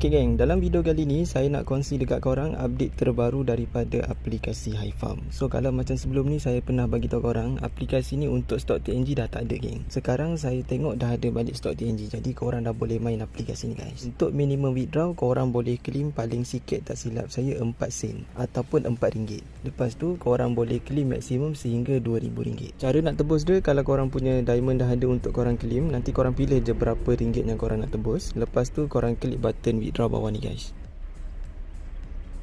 Okey geng, dalam video kali ni saya nak kongsi dekat korang update terbaru daripada aplikasi HiFarm. So kalau macam sebelum ni saya pernah bagi tahu korang, aplikasi ni untuk stok TNG dah tak ada geng. Sekarang saya tengok dah ada balik stok TNG, jadi korang dah boleh main aplikasi ni guys. Untuk minimum withdraw korang boleh claim paling sikit tak silap saya 4 sen ataupun RM4. Lepas tu korang boleh claim maksimum sehingga RM2,000. Cara nak tebus dia, kalau korang punya diamond dah ada untuk korang claim, nanti korang pilih je berapa ringgit yang korang nak tebus. Lepas tu korang klik button withdraw bawah ni guys.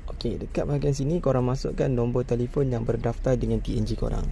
Okey, dekat bahagian sini korang masukkan nombor telefon yang berdaftar dengan TNG korang.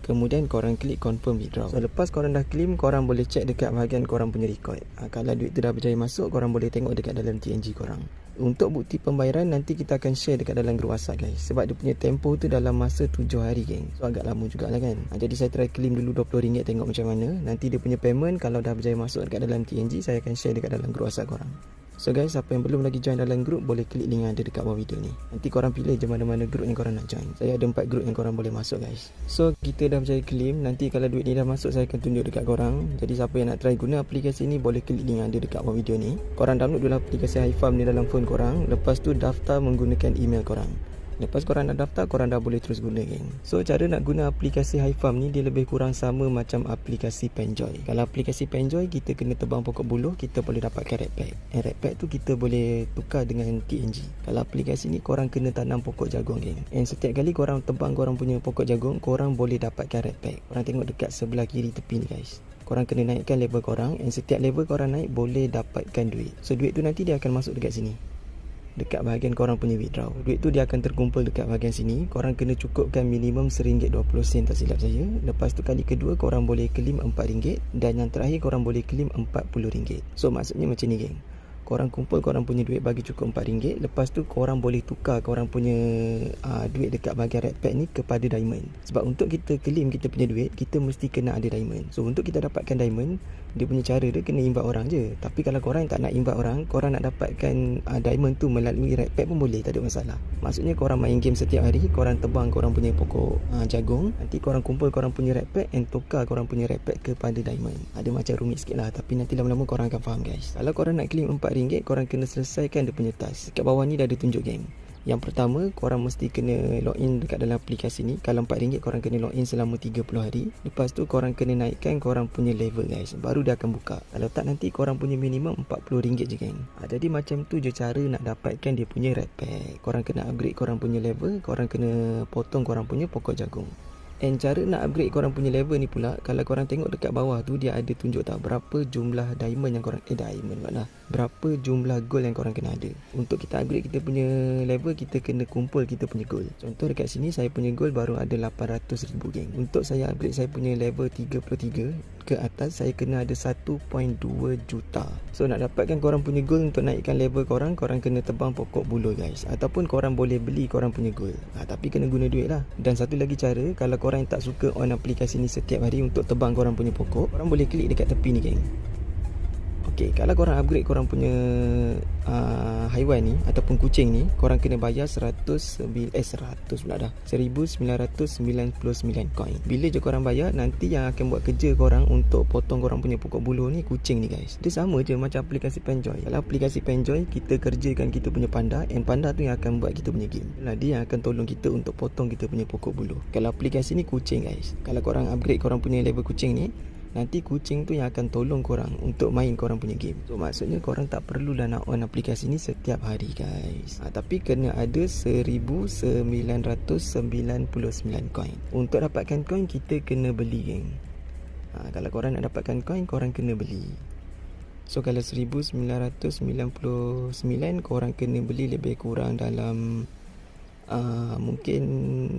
Kemudian korang klik confirm withdraw. So lepas korang dah claim, korang boleh check dekat bahagian korang punya record. Kalau duit tu dah berjaya masuk, korang boleh tengok dekat dalam TNG korang. Untuk bukti pembayaran nanti kita akan share dekat dalam group WhatsApp guys. Sebab dia punya tempoh tu dalam masa 7 hari geng. So agak lama jugalah kan. Jadi saya try claim dulu RM20 tengok macam mana. Nanti dia punya payment kalau dah berjaya masuk dekat dalam TNG, saya akan share dekat dalam group WhatsApp korang. So guys, siapa yang belum lagi join dalam group, boleh klik link yang ada dekat bawah video ni. Nanti korang pilih je mana-mana group yang korang nak join. Saya ada 4 group yang korang boleh masuk guys. So kita dah berjaya claim. Nanti kalau duit ni dah masuk, saya akan tunjuk dekat korang. Jadi siapa yang nak try guna aplikasi ni, boleh klik link yang ada dekat bawah video ni. Korang download dulu aplikasi HiFarm ni dalam phone korang. Lepas tu daftar menggunakan email korang. Lepas korang dah daftar, korang dah boleh terus guna geng. So cara nak guna aplikasi HiFarm ni, dia lebih kurang sama macam aplikasi Penjoy. Kalau aplikasi Penjoy, kita kena tebang pokok buluh, kita boleh dapatkan red pack. Red pack tu kita boleh tukar dengan TNG. Kalau aplikasi ni, korang kena tanam pokok jagung geng. And setiap kali korang tebang korang punya pokok jagung, korang boleh dapatkan red pack. Korang tengok dekat sebelah kiri tepi ni guys. Korang kena naikkan level korang, and setiap level korang naik boleh dapatkan duit. So duit tu nanti dia akan masuk dekat sini, dekat bahagian korang punya withdraw. Duit tu dia akan terkumpul dekat bahagian sini. Korang kena cukupkan minimum RM1.20 tak silap saya. Lepas tu kali kedua korang boleh claim RM4. Dan yang terakhir korang boleh claim RM40. So maksudnya macam ni geng. Korang kumpul korang punya duit bagi cukup RM4. Lepas tu korang boleh tukar korang punya duit dekat bahagian red pack ni kepada diamond. Sebab untuk kita claim kita punya duit, kita mesti kena ada diamond. So untuk kita dapatkan diamond, dia punya cara dia kena invite orang je. Tapi kalau korang tak nak invite orang, korang nak dapatkan diamond tu melalui red pack pun boleh, tak ada masalah. Maksudnya korang main game setiap hari, korang tebang korang punya pokok jagung, nanti korang kumpul korang punya red pack and tukar korang punya red pack kepada diamond. Ada macam rumit sikit lah, tapi nanti lama-lama korang akan faham guys. Kalau korang nak claim RM4, korang kena selesaikan dia punya task. Dekat bawah ni dah ada tunjuk geng. Yang pertama, korang mesti kena login dekat dalam aplikasi ni. Kalau RM4, korang kena login selama 30 hari. Lepas tu korang kena naikkan korang punya level guys, baru dia akan buka. Kalau tak, nanti korang punya minimum RM40 je geng. Jadi macam tu je cara nak dapatkan dia punya red pack. Korang kena upgrade korang punya level, korang kena potong korang punya pokok jagung. And cara nak upgrade korang punya level ni pula, kalau korang tengok dekat bawah tu, dia ada tunjuk tak berapa jumlah diamond yang korang diamond lah, berapa jumlah gold yang korang kena ada. Untuk kita upgrade kita punya level, kita kena kumpul kita punya gold. Contoh dekat sini saya punya gold baru ada 800,000 geng. Untuk saya upgrade saya punya level 33 ke atas, saya kena ada 1.2 juta. So nak dapatkan korang punya gold, untuk naikkan level korang, korang kena tebang pokok buluh guys. Ataupun korang boleh beli korang punya gold. Tapi kena guna duit lah. Dan satu lagi cara, kalau korang yang tak suka on aplikasi ni setiap hari untuk tebang korang punya pokok, korang boleh klik dekat tepi ni geng. Okay, kalau korang upgrade korang punya haiwan ni ataupun kucing ni, korang kena bayar 100 pula dah, 1999 coin. Bila je korang bayar, nanti yang akan buat kerja korang untuk potong korang punya pokok buluh ni kucing ni guys. Dia sama je macam aplikasi Penjoy. Kalau aplikasi Penjoy, kita kerjakan kita punya panda, and panda tu yang akan buat kita punya game. Dia yang akan tolong kita untuk potong kita punya pokok buluh. Kalau aplikasi ni kucing guys. Kalau korang upgrade korang punya level kucing ni, nanti kucing tu yang akan tolong korang untuk main korang punya game. So maksudnya korang tak perlulah nak on aplikasi ni setiap hari guys. Tapi kena ada 1999 coin. Untuk dapatkan coin, kita kena beli geng. Kalau korang nak dapatkan coin, korang kena beli. So kalau 1999, korang kena beli lebih kurang dalam mungkin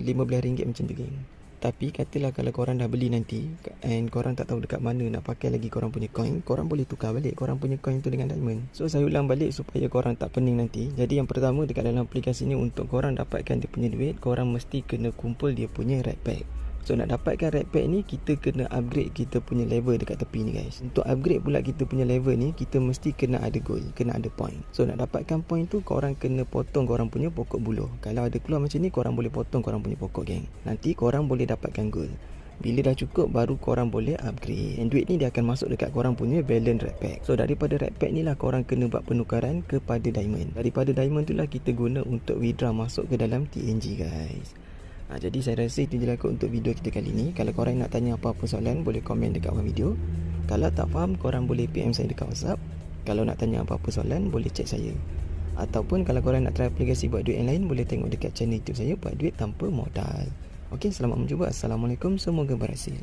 RM15 macam tu geng. Tapi katalah kalau korang dah beli nanti, and korang tak tahu dekat mana nak pakai lagi korang punya coin, korang boleh tukar balik korang punya coin tu dengan diamond. So saya ulang balik supaya korang tak pening nanti. Jadi yang pertama, dekat dalam aplikasi ni, untuk korang dapatkan dia punya duit, korang mesti kena kumpul dia punya red pack. So nak dapatkan red pack ni, kita kena upgrade kita punya level dekat tepi ni guys. Untuk upgrade pula kita punya level ni, kita mesti kena ada gold, kena ada point. So nak dapatkan point tu, korang kena potong korang punya pokok buluh. Kalau ada keluar macam ni, korang boleh potong korang punya pokok geng. Nanti korang boleh dapatkan gold. Bila dah cukup, baru korang boleh upgrade. Dan duit ni dia akan masuk dekat korang punya balance red pack. So daripada red pack ni lah korang kena buat penukaran kepada diamond. Daripada diamond tu lah kita guna untuk withdraw masuk ke dalam TNG guys. Jadi saya rasa itu je lah kot untuk video kita kali ni. Kalau korang nak tanya apa-apa soalan, boleh komen dekat bawah video. Kalau tak faham, korang boleh PM saya dekat WhatsApp. Kalau nak tanya apa-apa soalan, boleh chat saya. Ataupun kalau korang nak try aplikasi buat duit yang lain, boleh tengok dekat channel YouTube saya, Buat Duit Tanpa Modal. Okey, selamat mencuba. Assalamualaikum, semoga berhasil.